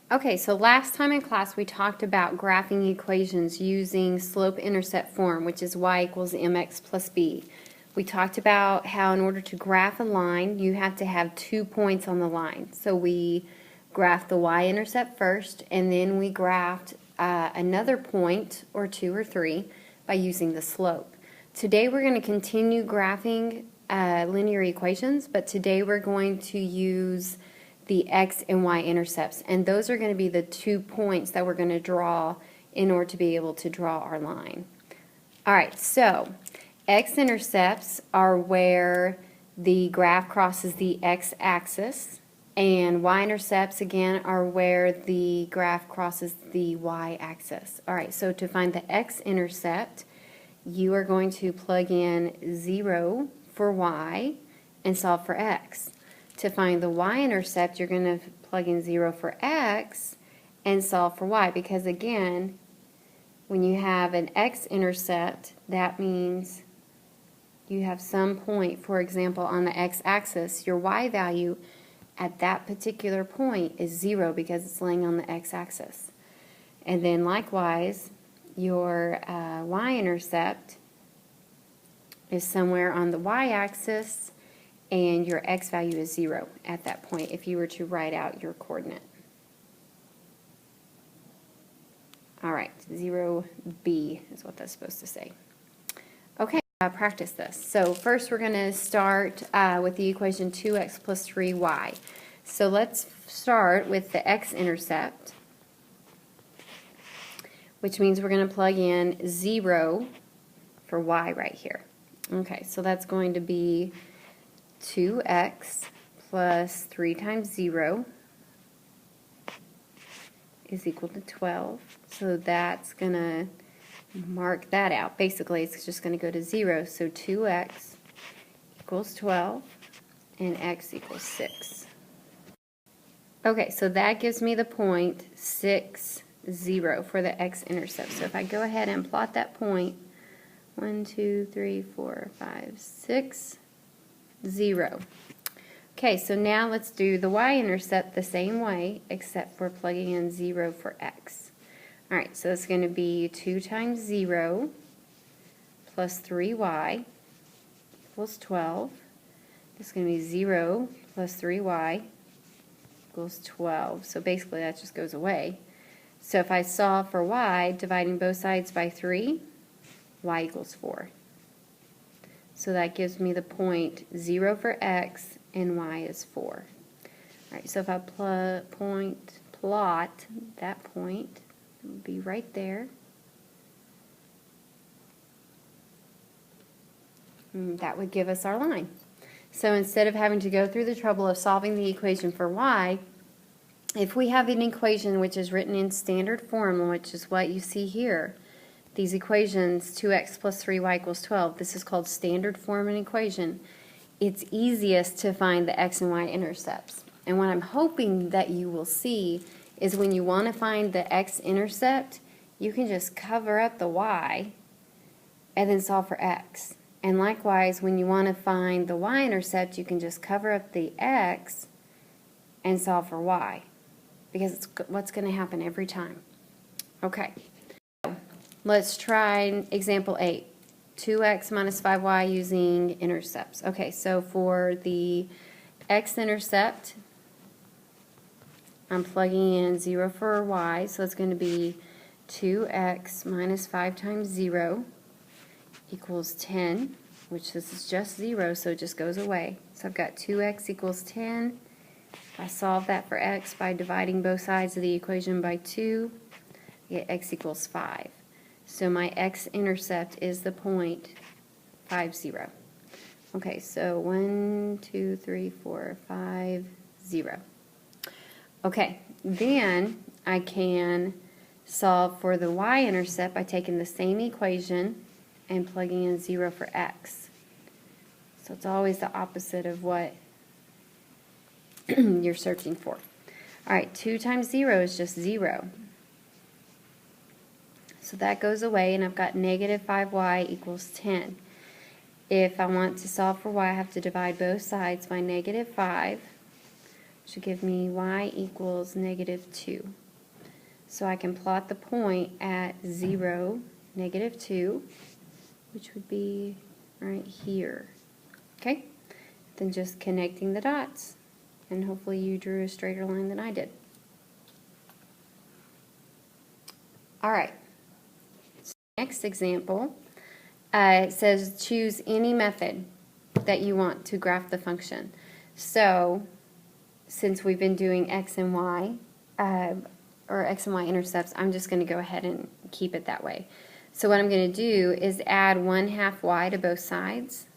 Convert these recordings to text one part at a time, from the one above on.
Okay, so last time in class we talked about graphing equations using slope-intercept form, which is y equals mx plus b. We talked about how in order to graph a line, you have to have 2 points on the line. So we graphed the y-intercept first, and then we graphed another point, or 2 or 3, by using the slope. Today we're going to continue graphing linear equations, but today we're going to use the x and y intercepts, and those are going to be the 2 points that we're going to draw in order to be able to draw our line. Alright, so x-intercepts are where the graph crosses the x-axis, and y-intercepts again are where the graph crosses the y-axis. Alright, so to find the x-intercept, you are going to plug in 0 for y and solve for x. To find the y-intercept, you're going to plug in 0 for x and solve for y, because again, when you have an x-intercept, that means you have some point, for example, on the x-axis. Your y value at that particular point is 0 because it's laying on the x-axis. And then likewise, your y-intercept is somewhere on the y-axis, and your x value is 0 at that point if you were to write out your coordinate. Alright, 0b is what that's supposed to say. Okay, practice this. So first we're going to start with the equation 2x plus 3y. So let's start with the x-intercept, which means we're going to plug in 0 for y right here. Okay, so that's going to be 2x plus 3 times 0 is equal to 12. So that's going to mark that out. Basically, it's just going to go to 0. So 2x equals 12 and x equals 6. Okay, so that gives me the point 6, 0 for the x-intercept. So if I go ahead and plot that point, 1, 2, 3, 4, 5, 6, 0. Okay, so now let's do the y-intercept the same way, except for plugging in 0 for x. Alright, so it's going to be 2 times 0 plus 3y equals 12. It's going to be 0 plus 3y equals 12. So basically that just goes away. So if I solve for y, dividing both sides by 3, y equals 4. So that gives me the point 0 for x and y is 4. Alright, so if I plot that point, it would be right there. And that would give us our line. So instead of having to go through the trouble of solving the equation for y, if we have an equation which is written in standard form, which is what you see here, these equations, 2x plus 3y equals 12, this is called standard form an equation. It's easiest to find the x and y intercepts. And what I'm hoping that you will see is when you want to find the x-intercept, you can just cover up the y and then solve for x. And likewise, when you want to find the y-intercept, you can just cover up the x and solve for y, because it's what's going to happen every time. Okay. Let's try example 8, 2x minus 5y using intercepts. Okay, so for the x-intercept, I'm plugging in 0 for y, so it's going to be 2x minus 5 times 0 equals 10, which this is just 0, so it just goes away. So I've got 2x equals 10. I solve that for x by dividing both sides of the equation by 2. I get x equals 5. So my x-intercept is the point 5, 0. Okay, so 1, 2, 3, 4, 5, 0. Okay, then I can solve for the y-intercept by taking the same equation and plugging in 0 for x. So it's always the opposite of what you're searching for. Alright, 2 times 0 is just 0. So that goes away, and I've got negative 5y equals 10. If I want to solve for y, I have to divide both sides by negative 5. should give me y equals -2. So I can plot the point at 0, -2, which would be right here. Okay? Then just connecting the dots, and hopefully you drew a straighter line than I did. All right. So next example, it says choose any method that you want to graph the function. So since we've been doing x and y, or x and y intercepts, I'm just going to go ahead and keep it that way. So what I'm going to do is add 1/2 y to both sides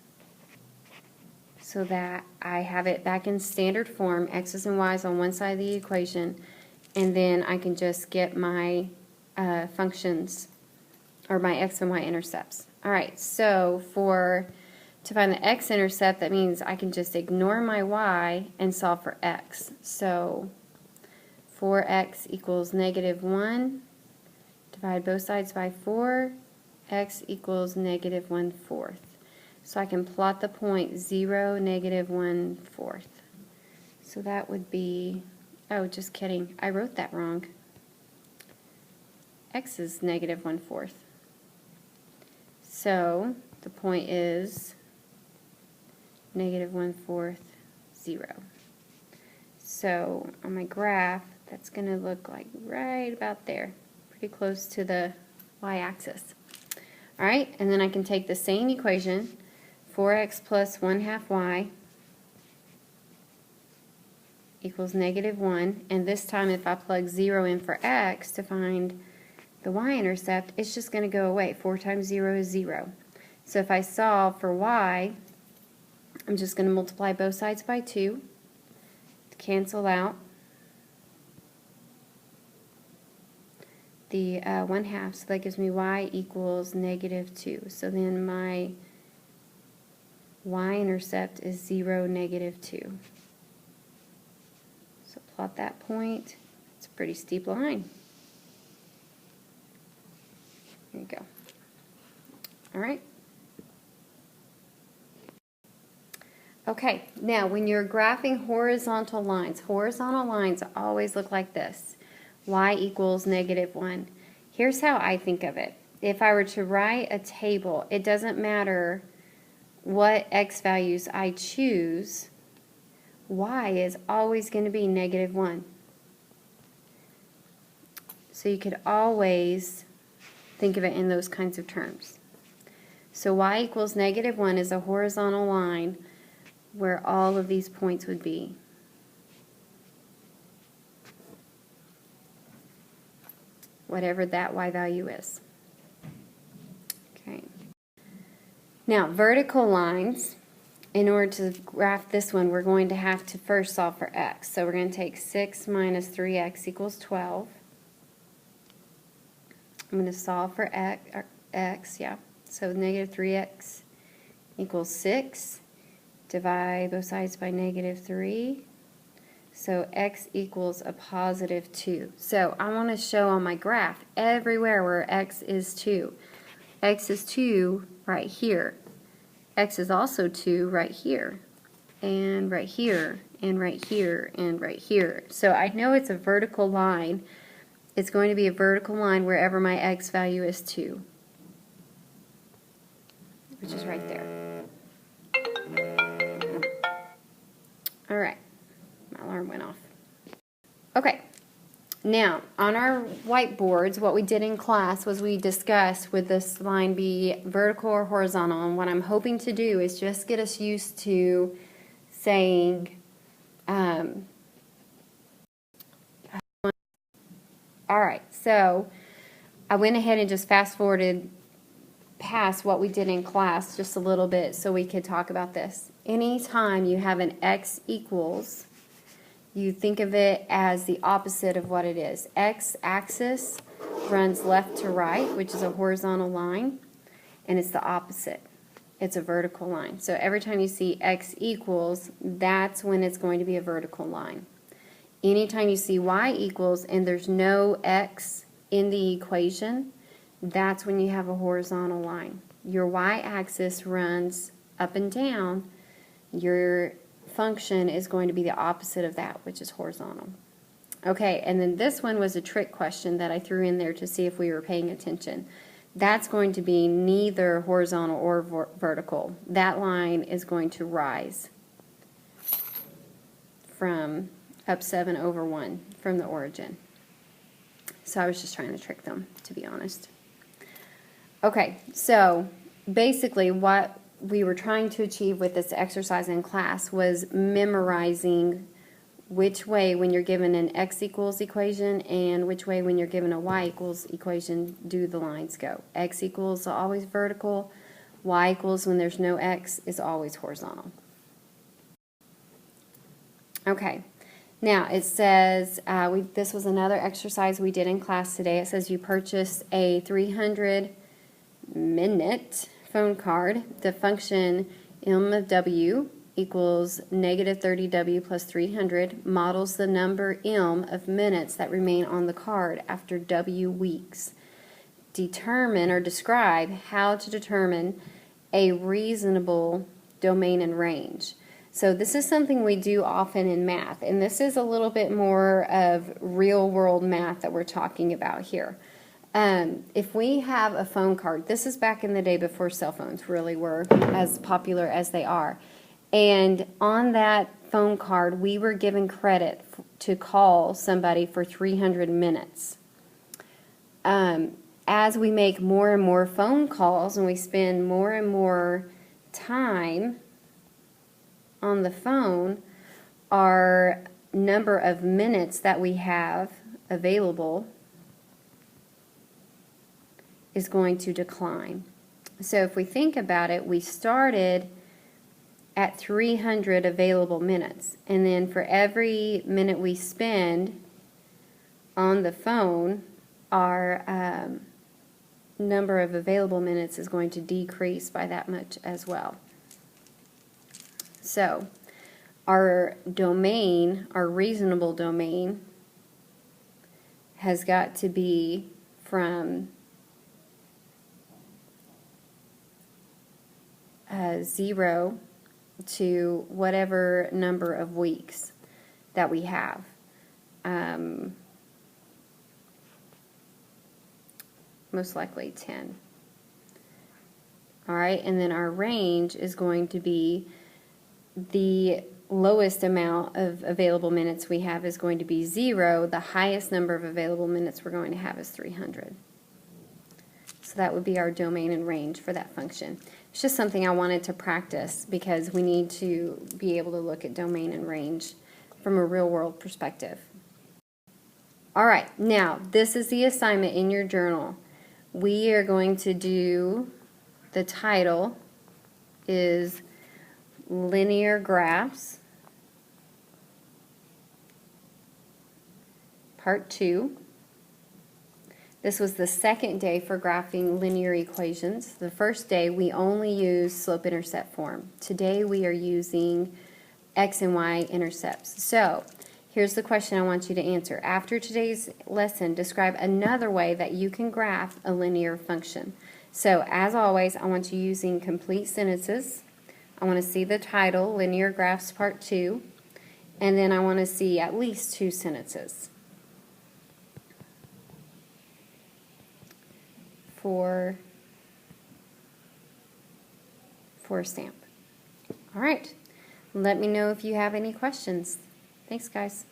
so that I have it back in standard form, x's and y's on one side of the equation, and then I can just get my functions, or my x and y intercepts. All right, so to find the x-intercept, that means I can just ignore my y and solve for x. So 4x equals -1, divide both sides by 4, x equals -1/4. So I can plot the point 0, -1/4. So that would be, oh, just kidding, I wrote that wrong. X is -1/4. So the point is -1/4, 0. So on my graph, that's going to look like right about there, pretty close to the y-axis. All right, and then I can take the same equation, 4x plus 1/2 y equals -1, and this time if I plug 0 in for x to find the y-intercept, it's just going to go away. 4 times 0 is 0. So if I solve for y, I'm just going to multiply both sides by 2 to cancel out the 1/2, so that gives me y equals -2. So then my y-intercept is 0, -2. So plot that point. It's a pretty steep line. There you go. All right. Okay, now when you're graphing horizontal lines always look like this. Y equals -1. Here's how I think of it. If I were to write a table, it doesn't matter what x values I choose, y is always going to be -1. So you could always think of it in those kinds of terms. So y equals -1 is a horizontal line where all of these points would be. Whatever that y value is. Okay. Now, vertical lines, in order to graph this one, we're going to have to first solve for x. So we're going to take 6 minus 3x equals 12. I'm going to solve for x, yeah. So -3x equals 6. Divide both sides by -3. So x equals a +2. So I want to show on my graph everywhere where x is 2. X is 2 right here. X is also 2 right here. And right here. And right here. And right here. So I know it's a vertical line. It's going to be a vertical line wherever my x value is 2. Which is right there. All right. My alarm went off. Okay, now on our whiteboards, what we did in class was we discussed would this line be vertical or horizontal, and what I'm hoping to do is just get us used to saying, all right, so I went ahead and just fast forwarded past what we did in class just a little bit so we could talk about this. Anytime you have an x equals, you think of it as the opposite of what it is. X-axis runs left to right, which is a horizontal line, and it's the opposite. It's a vertical line. So every time you see x equals, that's when it's going to be a vertical line. Anytime you see y equals and there's no x in the equation, that's when you have a horizontal line. Your y-axis runs up and down. Your function is going to be the opposite of that, which is horizontal. Okay, and then this one was a trick question that I threw in there to see if we were paying attention. That's going to be neither horizontal or vertical. That line is going to rise from up 7/1 from the origin. So I was just trying to trick them, to be honest. Okay, so basically what we were trying to achieve with this exercise in class was memorizing which way when you're given an x equals equation and which way when you're given a y equals equation do the lines go. X equals always vertical, y equals when there's no x is always horizontal. Okay, now it says, this was another exercise we did in class today. It says you purchased a 300-minute phone card. The function m of w equals negative 30w plus 300 models the number m of minutes that remain on the card after w weeks. Determine or describe how to determine a reasonable domain and range. So this is something we do often in math, and this is a little bit more of real-world math that we're talking about here. If we have a phone card, this is back in the day before cell phones really were as popular as they are, and on that phone card we were given credit to call somebody for 300 minutes. As we make more and more phone calls and we spend more and more time on the phone, our number of minutes that we have available is going to decline. So if we think about it, we started at 300 available minutes, and then for every minute we spend on the phone, our number of available minutes is going to decrease by that much as well. So our domain, our reasonable domain, has got to be from 0 to whatever number of weeks that we have. Most likely 10. All right, and then our range is going to be the lowest amount of available minutes we have is going to be 0. The highest number of available minutes we're going to have is 300. So that would be our domain and range for that function. It's just something I wanted to practice because we need to be able to look at domain and range from a real-world perspective. All right, now this is the assignment in your journal. We are going to do, the title is Linear Graphs, Part 2. This was the second day for graphing linear equations. The first day we only used slope-intercept form. Today we are using x and y intercepts. So here's the question I want you to answer. After today's lesson, describe another way that you can graph a linear function. So as always, I want you using complete sentences. I want to see the title, Linear Graphs Part 2, and then I want to see at least 2 sentences for a stamp. All right, let me know if you have any questions. Thanks, guys.